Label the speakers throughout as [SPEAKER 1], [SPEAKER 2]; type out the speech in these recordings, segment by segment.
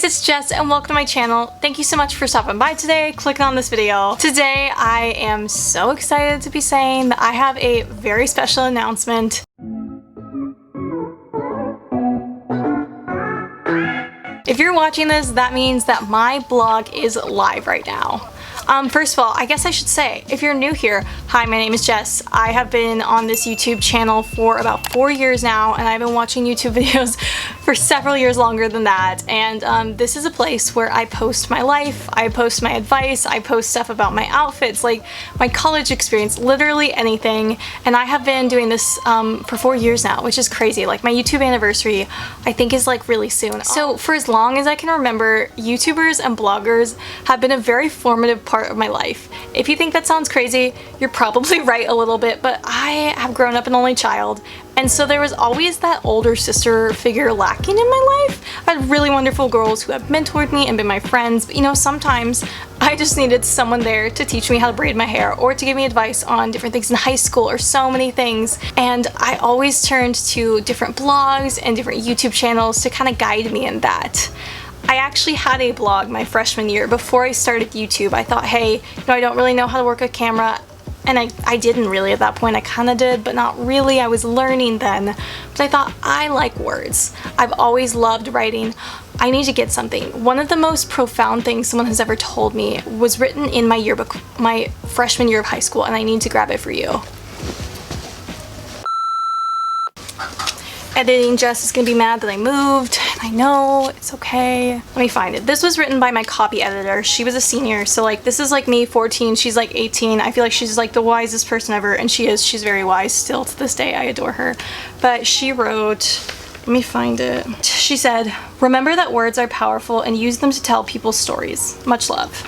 [SPEAKER 1] it's Jess and welcome to my channel. Thank you so much for stopping by today, clicking on this video. Today I am so excited to be saying that I have a very special announcement. If you're watching this, that means that my blog is live right now. First of all, I guess I should say, if you're new here, hi, my name is Jess. I have been on this YouTube channel for about 4 years now, and I've been watching YouTube videos for several years longer than that. And this is a place where I post my life, I post my advice, I post stuff about my outfits, like my college experience, literally anything. And I have been doing this for 4 years now, which is crazy. Like my YouTube anniversary, I think, is like really soon. So for as long as I can remember, YouTubers and bloggers have been a very formative part of my life. If you think that sounds crazy, you're probably right a little bit, but I have grown up an only child, and so there was always that older sister figure lacking in my life. I had really wonderful girls who have mentored me and been my friends, but you know, sometimes I just needed someone there to teach me how to braid my hair or to give me advice on different things in high school or so many things. And I always turned to different blogs and different YouTube channels to kind of guide me in that. I actually had a blog my freshman year before I started YouTube. I thought, hey, you know, I don't really know how to work a camera. And I didn't really at that point. I kind of did, but not really. I was learning then. But I thought, I like words. I've always loved writing. I need to get something. One of the most profound things someone has ever told me was written in my yearbook, my freshman year of high school, and I need to grab it for you. Editing Jess is gonna be mad that I moved. I know, it's okay. Let me find it. This was written by my copy editor. She was a senior, so like this is like me, 14, she's like 18. I feel like she's like the wisest person ever, and she is. She's very wise still to this day. I adore her. But she wrote, let me find it. She said, "Remember that words are powerful and use them to tell people stories. Much love."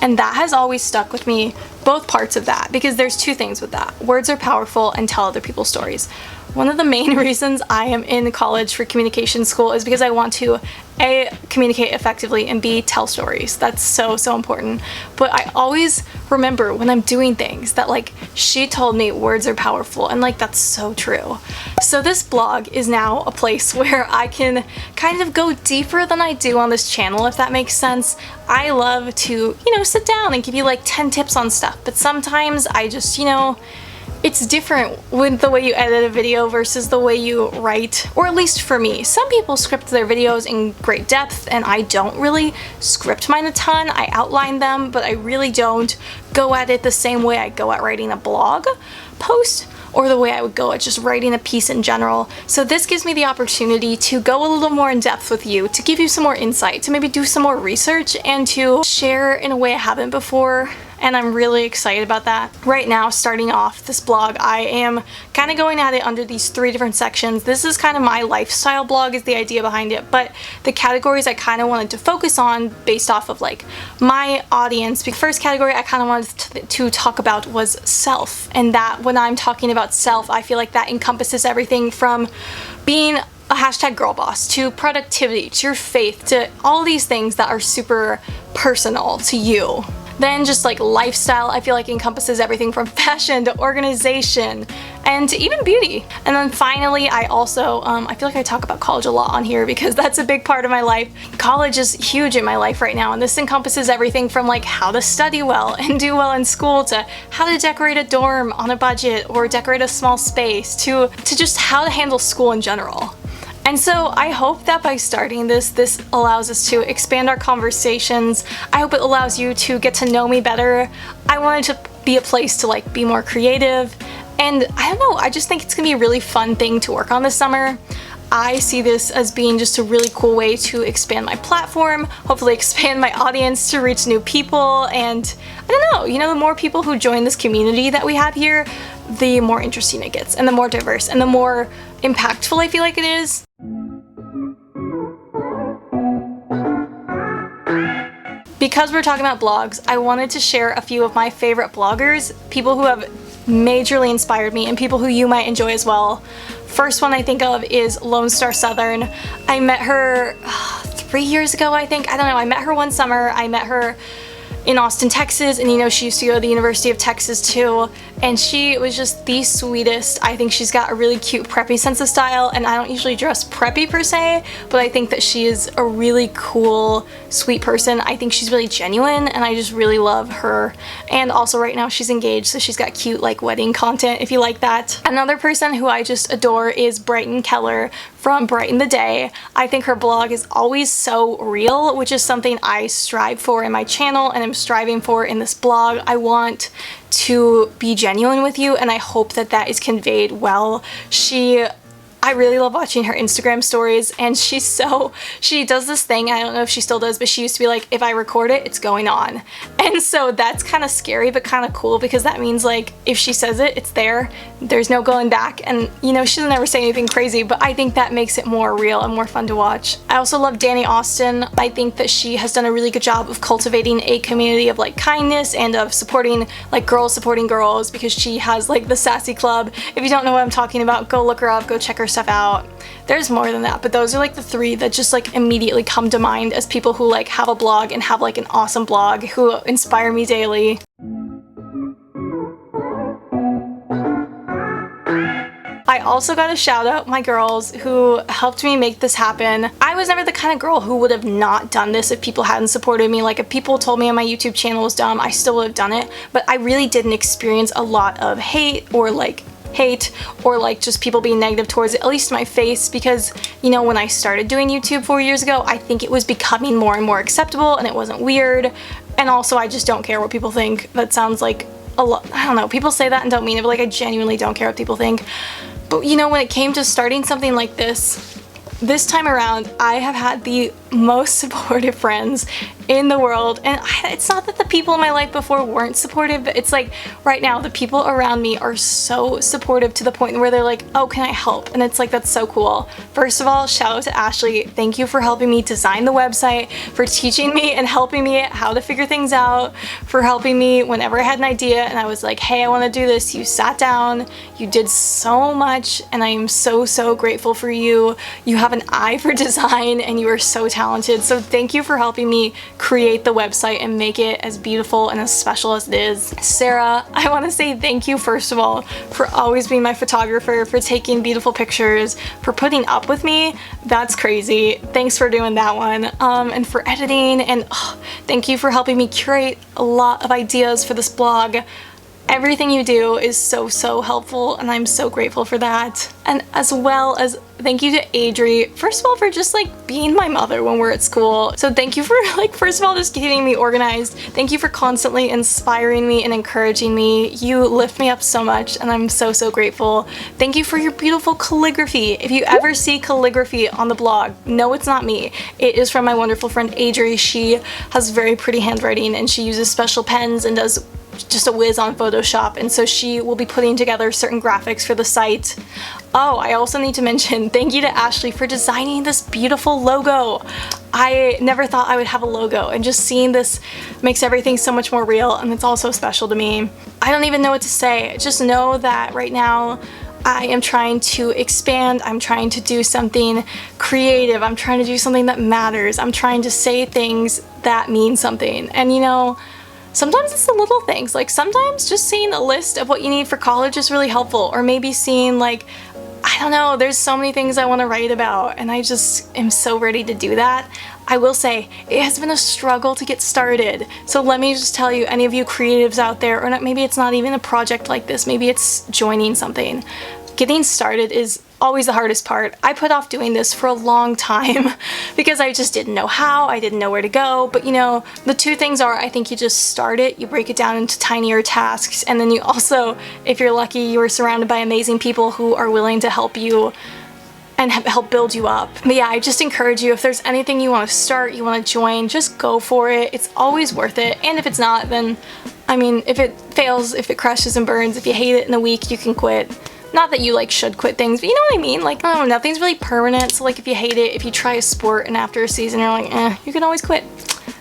[SPEAKER 1] And that has always stuck with me, both parts of that, because there's two things with that. Words are powerful and tell other people stories. One of the main reasons I am in college for communication school is because I want to A, communicate effectively, and B, tell stories. That's so important. But I always remember when I'm doing things that like she told me words are powerful, and like that's so true. So this blog is now a place where I can kind of go deeper than I do on this channel, if that makes sense. I love to, you know, sit down and give you like 10 tips on stuff, but sometimes I just, you know, it's different with the way you edit a video versus the way you write, or at least for me. Some people script their videos in great depth, and I don't really script mine a ton. I outline them, but I really don't go at it the same way I go at writing a blog post, or the way I would go at just writing a piece in general. So this gives me the opportunity to go a little more in depth with you, to give you some more insight, to maybe do some more research, and to share in a way I haven't before. And I'm really excited about that. Right now, starting off this blog, I am kind of going at it under these 3 different sections. This is kind of my lifestyle blog is the idea behind it, but the categories I kind of wanted to focus on based off of like my audience. The first category I kind of wanted to talk about was self, and that when I'm talking about self, I feel like that encompasses everything from being a hashtag girl boss to productivity to your faith to all these things that are super personal to you. Then just like lifestyle, I feel like encompasses everything from fashion to organization and to even beauty. And then finally, I also, I feel like I talk about college a lot on here because that's a big part of my life. College is huge in my life right now, and this encompasses everything from like how to study well and do well in school to how to decorate a dorm on a budget or decorate a small space to just how to handle school in general. And so I hope that by starting this allows us to expand our conversations. I hope it allows you to get to know me better. I wanted to be a place to like be more creative. And I don't know, I just think it's gonna be a really fun thing to work on this summer. I see this as being just a really cool way to expand my platform, hopefully expand my audience to reach new people. And I don't know, you know, the more people who join this community that we have here, the more interesting it gets and the more diverse and the more impactful I feel like it is. Because we're talking about blogs, I wanted to share a few of my favorite bloggers, people who have majorly inspired me and people who you might enjoy as well. First one I think of is Lone Star Southern. I met her 3 years ago, I think. I don't know, I met her one summer. I met her in Austin, Texas, and you know, she used to go to the University of Texas too. and she was just the sweetest. I think she's got a really cute preppy sense of style, and I don't usually dress preppy per se, but I think that she is a really cool, sweet person. I think she's really genuine, and I just really love her. And also right now she's engaged, so she's got cute like wedding content if you like that. Another person who I just adore is Brighton Keller from Brighten the Day. I think her blog is always so real, which is something I strive for in my channel and I'm striving for in this blog. I want to be genuine with you, and I hope that that is conveyed well. I really love watching her Instagram stories, and she does this thing, I don't know if she still does, but she used to be like, if I record it, it's going on. And so that's kind of scary but kind of cool, because that means like if she says it, it's there, there's no going back. And you know, she'll never say anything crazy, but I think that makes it more real and more fun to watch. I also love Danny Austin. I think that she has done a really good job of cultivating a community of like kindness and of supporting like girls supporting girls, because she has like the Sassy Club. If you don't know what I'm talking about, go look her up, go check her stuff out. There's more than that, but those are like the three that just like immediately come to mind as people who like have a blog and have like an awesome blog, who inspire me daily. I also gotta shout out my girls who helped me make this happen. I was never the kind of girl who would have not done this if people hadn't supported me. Like if people told me on my YouTube channel was dumb, I still would have done it, but I really didn't experience a lot of hate or just people being negative towards it, at least my face, because you know, when I started doing YouTube 4 years ago, I think it was becoming more and more acceptable and it wasn't weird. And also I just don't care what people think. That sounds like a lot, I don't know, people say that and don't mean it, but like I genuinely don't care what people think. But you know, when it came to starting something like this time around, I have had the most supportive friends in the world, and it's not that the people in my life before weren't supportive, but it's like right now the people around me are so supportive to the point where they're like, oh, can I help? And it's like, that's so cool. First of all, shout out to Ashley. Thank you for helping me design the website, for teaching me and helping me how to figure things out, for helping me whenever I had an idea and I was like, hey, I want to do this. You sat down, you did so much, and I am so grateful for you. You have an eye for design and you are so talented. So thank you for helping me create the website and make it as beautiful and as special as it is. Sarah, I want to say thank you first of all for always being my photographer, for taking beautiful pictures, for putting up with me. That's crazy. Thanks for doing that one. And for editing, and thank you for helping me curate a lot of ideas for this blog. Everything you do is so helpful, and I'm so grateful for that. And as well as thank you to Adri, first of all, for just like being my mother when we're at school. So thank you for like, first of all, just keeping me organized. Thank you for constantly inspiring me and encouraging me. You lift me up so much, and I'm so grateful. Thank you for your beautiful calligraphy. If you ever see calligraphy on the blog, no, it's not me. It is from my wonderful friend Adri. She has very pretty handwriting, and she uses special pens and does just a whiz on Photoshop, and so she will be putting together certain graphics for the site. Oh, I also need to mention thank you to Ashley for designing this beautiful logo. I never thought I would have a logo, and just seeing this makes everything so much more real, and it's also special to me. I don't even know what to say. Just know that right now I am trying to expand. I'm trying to do something creative. I'm trying to do something that matters. I'm trying to say things that mean something. And you know, sometimes it's the little things, like sometimes just seeing a list of what you need for college is really helpful, or maybe seeing like, I don't know, there's so many things I want to write about, and I just am so ready to do that. I will say, it has been a struggle to get started. So let me just tell you, any of you creatives out there, or not, maybe it's not even a project like this, maybe it's joining something. Getting started is always the hardest part. I put off doing this for a long time because I just didn't know how, I didn't know where to go. But you know, the two things are, I think you just start it, you break it down into tinier tasks, and then you also, if you're lucky, you are surrounded by amazing people who are willing to help you and help build you up. But yeah, I just encourage you, if there's anything you want to start, you want to join, just go for it. It's always worth it. And if it's not, then, I mean, if it fails, if it crashes and burns, if you hate it in a week, you can quit. Not that you like should quit things, but you know what I mean? Like, I don't know, nothing's really permanent. So like if you hate it, if you try a sport and after a season you're like, you can always quit.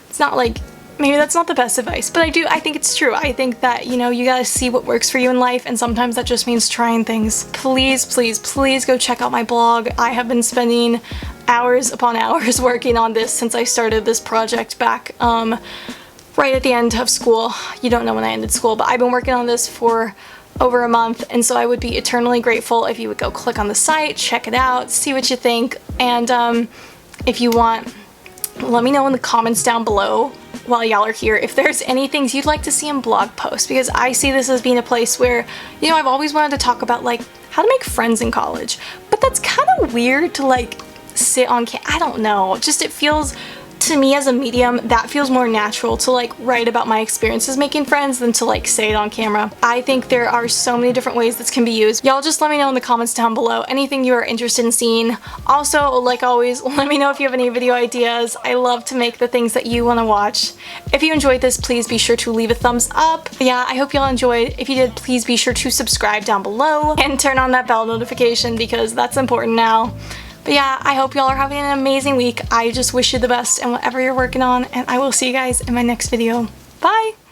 [SPEAKER 1] It's not like, maybe that's not the best advice, but I think it's true. I think that, you know, you gotta see what works for you in life, and sometimes that just means trying things. Please go check out my blog. I have been spending hours upon hours working on this since I started this project back right at the end of school. You don't know when I ended school, but I've been working on this for over a month, and so I would be eternally grateful if you would go click on the site, check it out, see what you think, and if you want, let me know in the comments down below while y'all are here if there's any things you'd like to see in blog posts, because I see this as being a place where, you know, I've always wanted to talk about like how to make friends in college, but that's kind of weird to like sit on I don't know, just it feels to me as a medium that feels more natural to like write about my experiences making friends than to like say it on camera. I think there are so many different ways this can be used. Y'all just let me know in the comments down below anything you are interested in seeing. Also, like always, let me know if you have any video ideas. I love to make the things that you want to watch. If you enjoyed this, please be sure to leave a thumbs up. But yeah, I hope y'all enjoyed. If you did, please be sure to subscribe down below and turn on that bell notification because that's important now. But yeah, I hope y'all are having an amazing week. I just wish you the best in whatever you're working on, and I will see you guys in my next video. Bye!